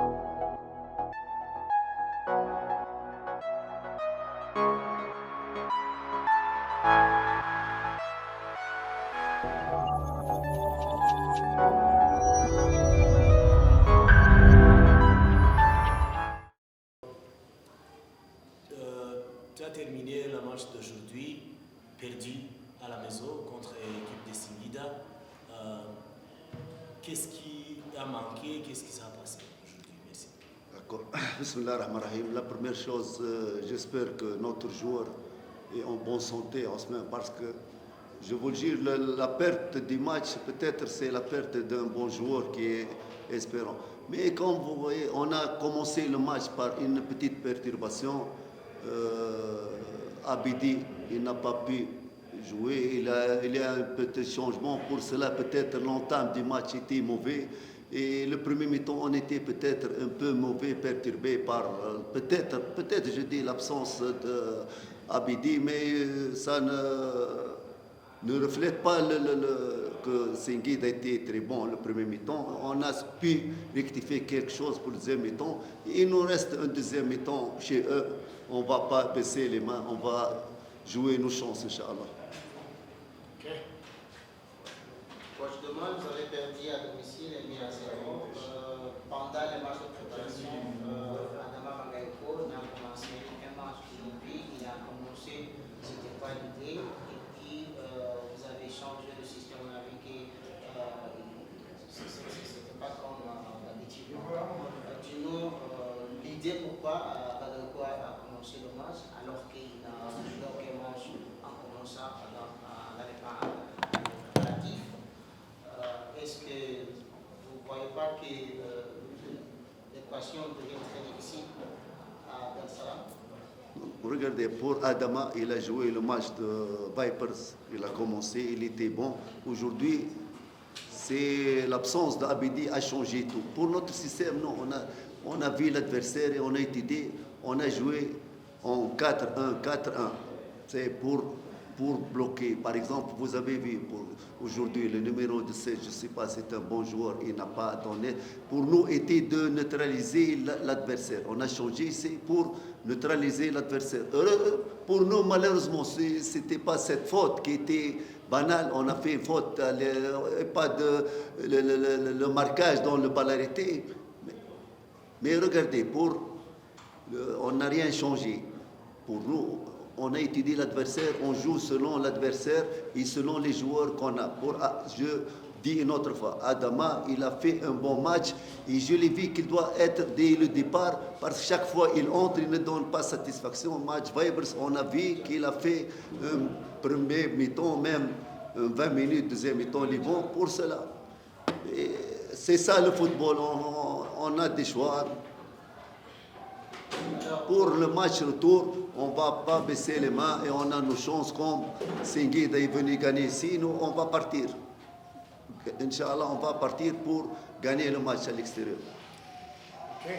Tu as terminé la match d'aujourd'hui, perdu à la maison contre l'équipe de Singida. Qu'est-ce qui a manqué? Qu'est-ce qui s'est passé aujourd'hui? Merci. D'accord. Bismillah ar-Rahman ar-Rahim. La première chose, j'espère que notre joueur est en bonne santé en ce moment parce que, je vous le dis, la perte du match, peut-être c'est la perte d'un bon joueur qui est espérant. Mais comme vous voyez, on a commencé le match par une petite perturbation. Abidi, il n'a pas pu jouer. Il y a un petit changement. Pour cela, peut-être l'entame du match était mauvais. Et le premier mi-temps, on était peut-être un peu mauvais, perturbé par peut-être, je dis, l'absence d'Abidi, mais ça ne reflète pas que Singida a été très bon le premier mi-temps. On a pu rectifier quelque chose pour le deuxième mi-temps. Il nous reste un deuxième mi-temps chez eux. On ne va pas baisser les mains, on va jouer nos chances, Inch'Allah. Okay. Coach, demain, vous avez perdu à domicile et mis à 0. Pendant les matchs de préparation, Adama Bagaïko n'a commencé un match aujourd'hui. Il a commencé, ce n'était pas l'idée. Et puis, vous avez changé de système. On a vu que ce n'était pas comme d'habitude. Dis-nous l'idée pourquoi Bagaïko a commencé le match alors qu'il n'a joué aucun match en commençant dans les préparatifs. Est-ce que vous ne voyez pas que l'équation devient très difficile à Dar-es-Salaam? Regardez, pour Adama, il a joué le match de Vipers, il a commencé, il était bon. Aujourd'hui, c'est l'absence d'Abidi a changé tout. Pour notre système, non, on a vu l'adversaire et on a étudié, on a joué en 4-1, 4-1. C'est pour bloquer. Par exemple, vous avez vu aujourd'hui le numéro 17, je ne sais pas, c'est un bon joueur, il n'a pas donné. Pour nous, était de neutraliser l'adversaire. On a changé, c'est pour neutraliser l'adversaire. Pour nous, malheureusement, ce n'était pas cette faute qui était banale. On a fait une faute, pas le marquage dans le bal arrêté. Mais regardez, on n'a rien changé. Pour nous, on a étudié l'adversaire, on joue selon l'adversaire et selon les joueurs qu'on a. Je dis une autre fois, Adama, il a fait un bon match et je l'ai vu qu'il doit être dès le départ parce que chaque fois il entre, il ne donne pas satisfaction. Match Vipers, on a vu qu'il a fait un premier mi-temps, même 20 minutes, deuxième mi-temps, il est bon pour cela. C'est ça le football, on a des choix. Pour le match retour, on ne va pas baisser les mains et on a nos chances comme Singida est venu gagner ici, nous on va partir. Inch'Allah, on va partir pour gagner le match à l'extérieur. Okay.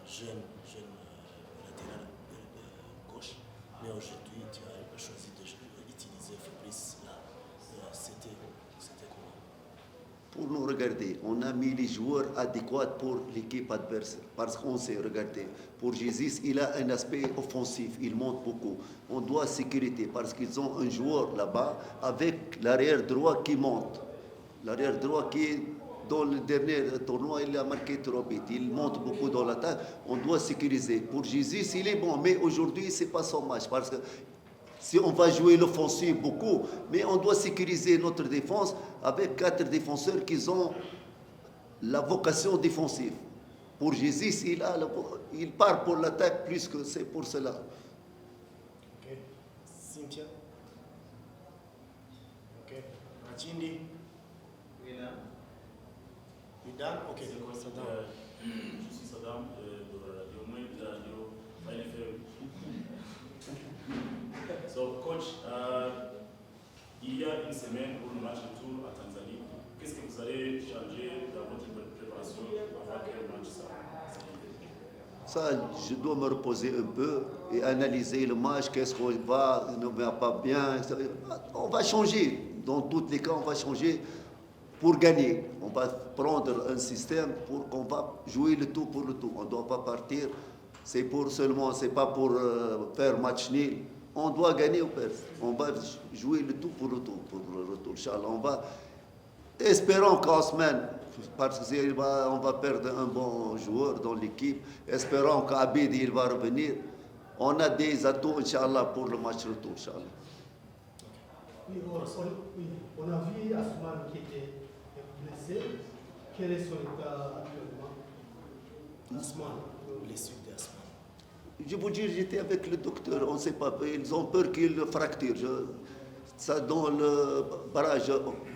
Jeune latéral gauche, mais aujourd'hui tu as choisi d'utiliser Fabrice là. C'était comment? Pour nous regarder, on a mis les joueurs adéquats pour l'équipe adverse. Parce qu'on sait, regardez, pour Jesus, il a un aspect offensif, il monte beaucoup. On doit sécurité parce qu'ils ont un joueur là-bas avec l'arrière droit qui monte. L'arrière droit qui est dans le dernier tournoi, il a marqué 3 buts. Il monte beaucoup dans l'attaque. On doit sécuriser. Pour Jesus, il est bon, mais aujourd'hui, ce n'est pas son match. Parce que si on va jouer l'offensive beaucoup, mais on doit sécuriser notre défense avec 4 défenseurs qui ont la vocation défensive. Pour Jesus, il part pour l'attaque plus que c'est pour cela. Ok. Cynthia. Ok. Rachindi. Oui, là. You done? Ok, c'est bon. Je suis Ça, je dois me reposer un peu et analyser le match, qu'est-ce qu'on va, ne va pas bien. On va changer. Dans tous les cas, on va changer pour gagner. On va prendre un système pour qu'on va jouer le tout pour le tout. On ne doit pas partir. C'est pour seulement, c'est pas pour faire match nul. On doit gagner ou perdre. On va jouer le tout pour le tout, pour le retour. Inch'Allah, on va, espérons qu'en semaine, parce qu'on va perdre un bon joueur dans l'équipe, espérons qu'Abid il va revenir. On a des atouts, Inch'Allah, pour le match retour, Inch'Allah. Oui, on a vu Asman qui était blessé. Quel est son état actuellement? Asman, blessure d'Asman. Je vous dis, j'étais avec le docteur, on ne sait pas, ils ont peur qu'il fracture. Ça dans le barrage,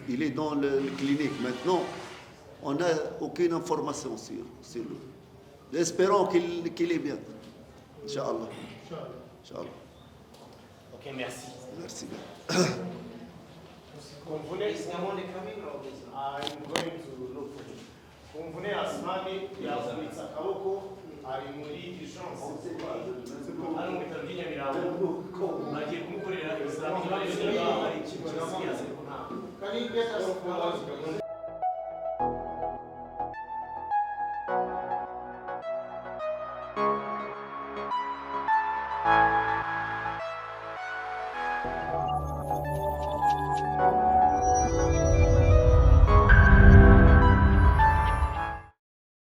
il est dans le clinique maintenant. On n'a aucune information sur lui. Espérons qu'il est bien. Inch'Allah. Inch'Allah. Ok, merci. Merci. Convenez à Asmani, il y a Sakaoko, à Imuri, Dijon, alors que tu viens à la